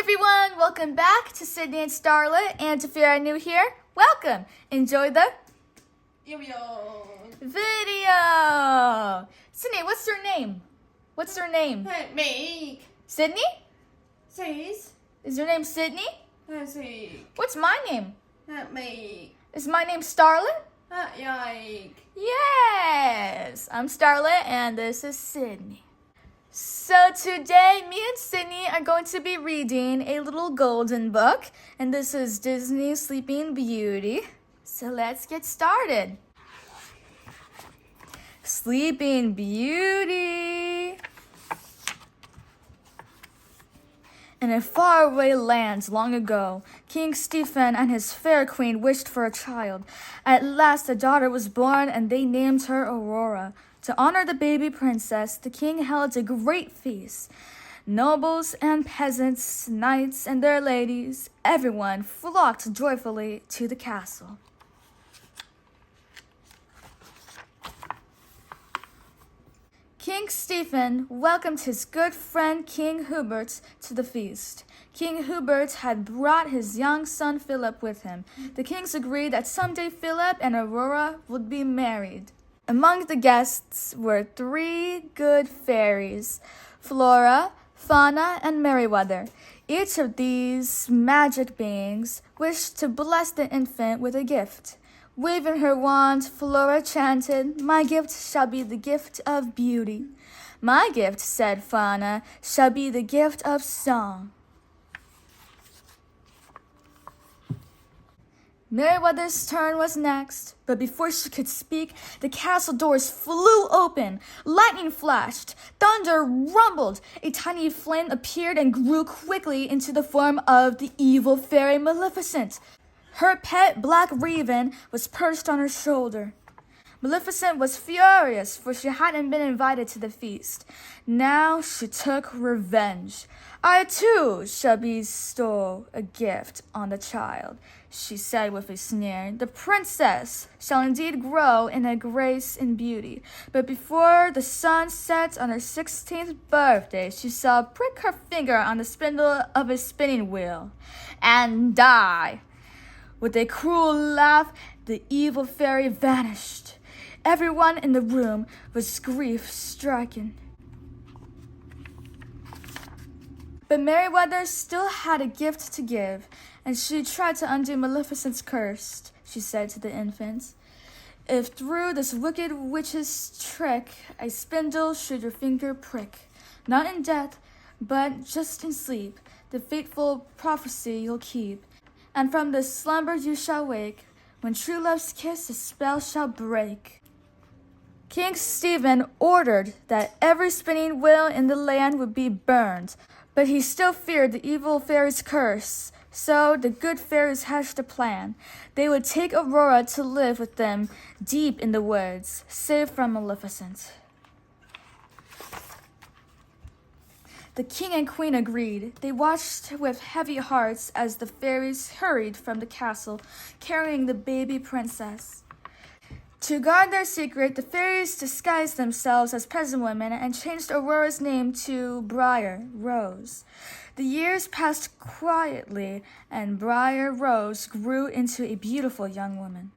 everyone, welcome back to Sydney and Starlette, and if you're new here, welcome. Enjoy the video. Sydney, what's your name? What's your name? Me. Sydney? Sis. Is your name Sydney? Sis. What's my name? Me. Is my name Starlette? Yike. Yes, I'm Starlette and this is Sydney. So today, me and Sydney are going to be reading a little golden book, and this is Disney's Sleeping Beauty. So let's get started. Sleeping Beauty. In a faraway land long ago, King Stephen and his fair queen wished for a child. At last a daughter was born, and they named her Aurora. To honor the baby princess, the king held a great feast. Nobles and peasants, knights and their ladies, everyone flocked joyfully to the castle. King Stephen welcomed his good friend King Hubert to the feast. King Hubert had brought his young son Philip with him. The kings agreed that someday Philip and Aurora would be married. Among the guests were 3 good fairies, Flora, Fauna, and Merryweather. Each of these magic beings wished to bless the infant with a gift. Waving her wand, Flora chanted, "My gift shall be the gift of beauty. My gift," said Fauna, "shall be the gift of song." Merryweather's turn was next, but before she could speak, the castle doors flew open. Lightning flashed, thunder rumbled, a tiny flame appeared and grew quickly into the form of the evil fairy Maleficent. Her pet black raven was perched on her shoulder. Maleficent was furious, for she hadn't been invited to the feast. Now she took revenge. "I too shall bestow a gift on the child," she said with a sneer. "The princess shall indeed grow in a grace and beauty, but before the sun sets on her 16th birthday, she shall prick her finger on the spindle of a spinning wheel and die." With a cruel laugh, the evil fairy vanished. Everyone in the room was grief-stricken. But Merryweather still had a gift to give, and she tried to undo Maleficent's curse. She said to the infant, "If through this wicked witch's trick a spindle should your finger prick, not in death, but just in sleep, the fateful prophecy you'll keep, and from this slumber you shall wake. When true love's kiss a spell shall break." King Stephen ordered that every spinning wheel in the land would be burned, but he still feared the evil fairy's curse. So the good fairies hatched a plan. They would take Aurora to live with them deep in the woods, safe from Maleficent. The king and queen agreed. They watched with heavy hearts as the fairies hurried from the castle, carrying the baby princess. To guard their secret, the fairies disguised themselves as peasant women and changed Aurora's name to Briar Rose. The years passed quietly, and Briar Rose grew into a beautiful young woman.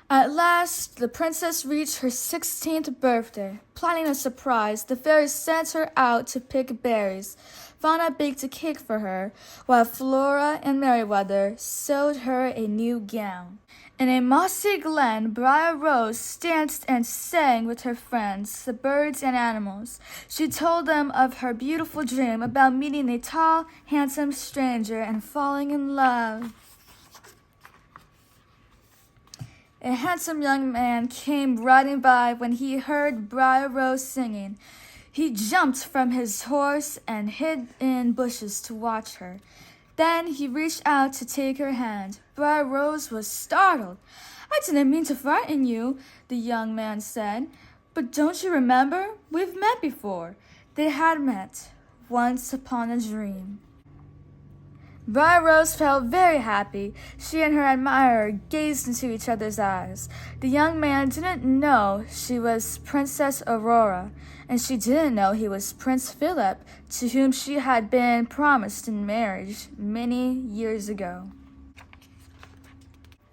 At last, the princess reached her 16th birthday. Planning a surprise, the fairies sent her out to pick berries. Fauna baked a cake for her, while Flora and Merryweather sewed her a new gown. In a mossy glen, Briar Rose danced and sang with her friends, the birds and animals. She told them of her beautiful dream about meeting a tall, handsome stranger and falling in love. A handsome young man came riding by when he heard Briar Rose singing. He jumped from his horse and hid in bushes to watch her. Then he reached out to take her hand. Briar Rose was startled. "I didn't mean to frighten you," the young man said. "But don't you remember? We've met before." They had met once upon a dream. Briar Rose felt very happy. She and her admirer gazed into each other's eyes. The young man didn't know she was Princess Aurora, and she didn't know he was Prince Philip, to whom she had been promised in marriage many years ago.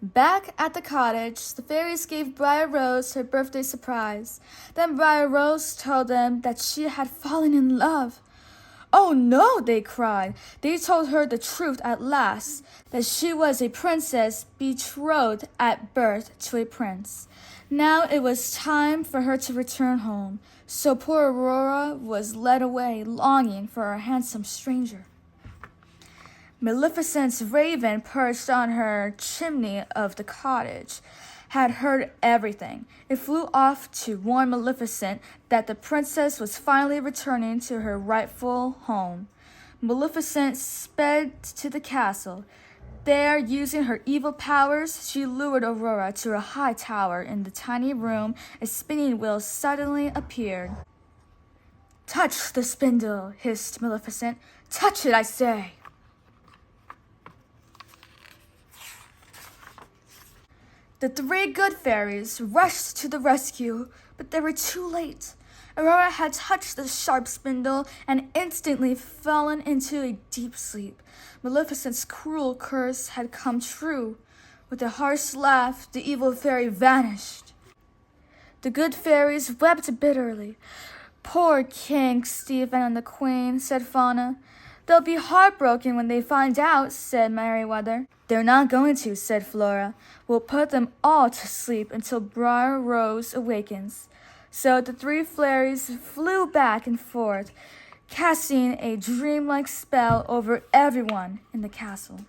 Back at the cottage, the fairies gave Briar Rose her birthday surprise. Then Briar Rose told them that she had fallen in love. "Oh no," they cried. They told her the truth at last, that she was a princess betrothed at birth to a prince. Now it was time for her to return home, so poor Aurora was led away, longing for her handsome stranger. Maleficent's raven, perched on her chimney of the cottage, had heard everything. It flew off to warn Maleficent that the princess was finally returning to her rightful home. Maleficent sped to the castle. There, using her evil powers, she lured Aurora to a high tower. In the tiny room, a spinning wheel suddenly appeared. "Touch the spindle," hissed Maleficent. "Touch it, I say." The three good fairies rushed to the rescue, but they were too late. Aurora had touched the sharp spindle and instantly fallen into a deep sleep. Maleficent's cruel curse had come true. With a harsh laugh, the evil fairy vanished. The good fairies wept bitterly. "Poor King Stephen and the Queen," said Fauna. "They'll be heartbroken when they find out," said Merryweather. "They're not going to," said Flora. "We'll put them all to sleep until Briar Rose awakens." So the three fairies flew back and forth, casting a dreamlike spell over everyone in the castle.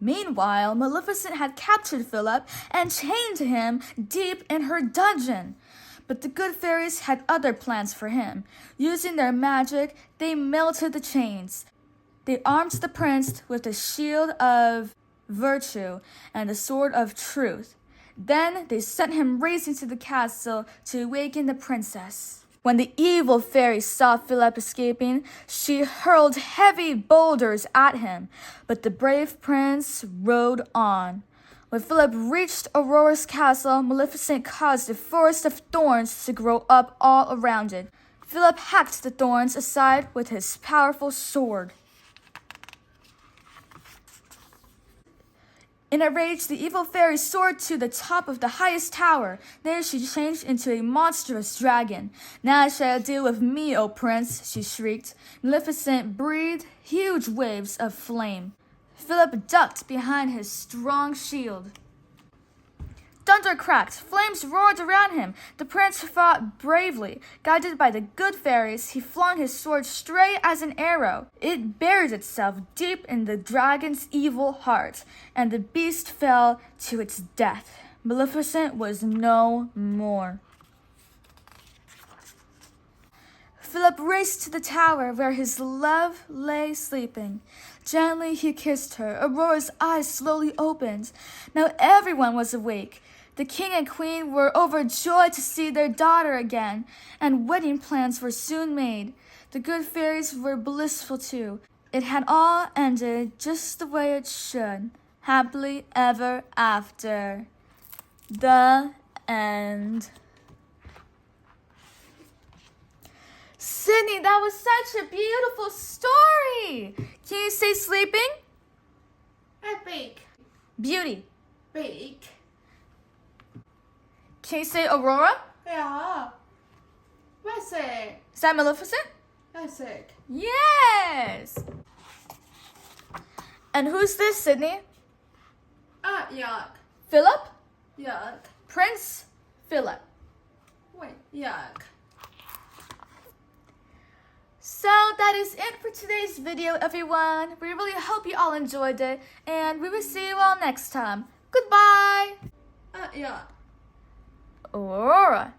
Meanwhile, Maleficent had captured Philip and chained him deep in her dungeon. But the good fairies had other plans for him. Using their magic, they melted the chains. They armed the prince with the shield of virtue and the sword of truth. Then they sent him racing to the castle to awaken the princess. When the evil fairy saw Philip escaping, she hurled heavy boulders at him, but the brave prince rode on. When Philip reached Aurora's castle, Maleficent caused a forest of thorns to grow up all around it. Philip hacked the thorns aside with his powerful sword. In a rage, the evil fairy soared to the top of the highest tower. There she changed into a monstrous dragon. "Now shall you deal with me, O prince," she shrieked. Maleficent breathed huge waves of flame. Philip ducked behind his strong shield. Thunder cracked, flames roared around him. The prince fought bravely. Guided by the good fairies, he flung his sword straight as an arrow. It buried itself deep in the dragon's evil heart, and the beast fell to its death. Maleficent was no more. Philip raced to the tower where his love lay sleeping. Gently he kissed her. Aurora's eyes slowly opened. Now everyone was awake. The king and queen were overjoyed to see their daughter again, and wedding plans were soon made. The good fairies were blissful too. It had all ended just the way it should. Happily ever after. The end. Sydney, that was such a beautiful story. Can you say sleeping? Epic. Beauty. Big. Can you say Aurora? Yeah. Basic. Is that Maleficent? Basic. Yes. And who's this, Sydney? Yuck. Philip? Yuck. Prince Philip. Wait, yuck. So that is it for today's video, everyone. We really hope you all enjoyed it, and we will see you all next time. Goodbye. Yuck. Aurora.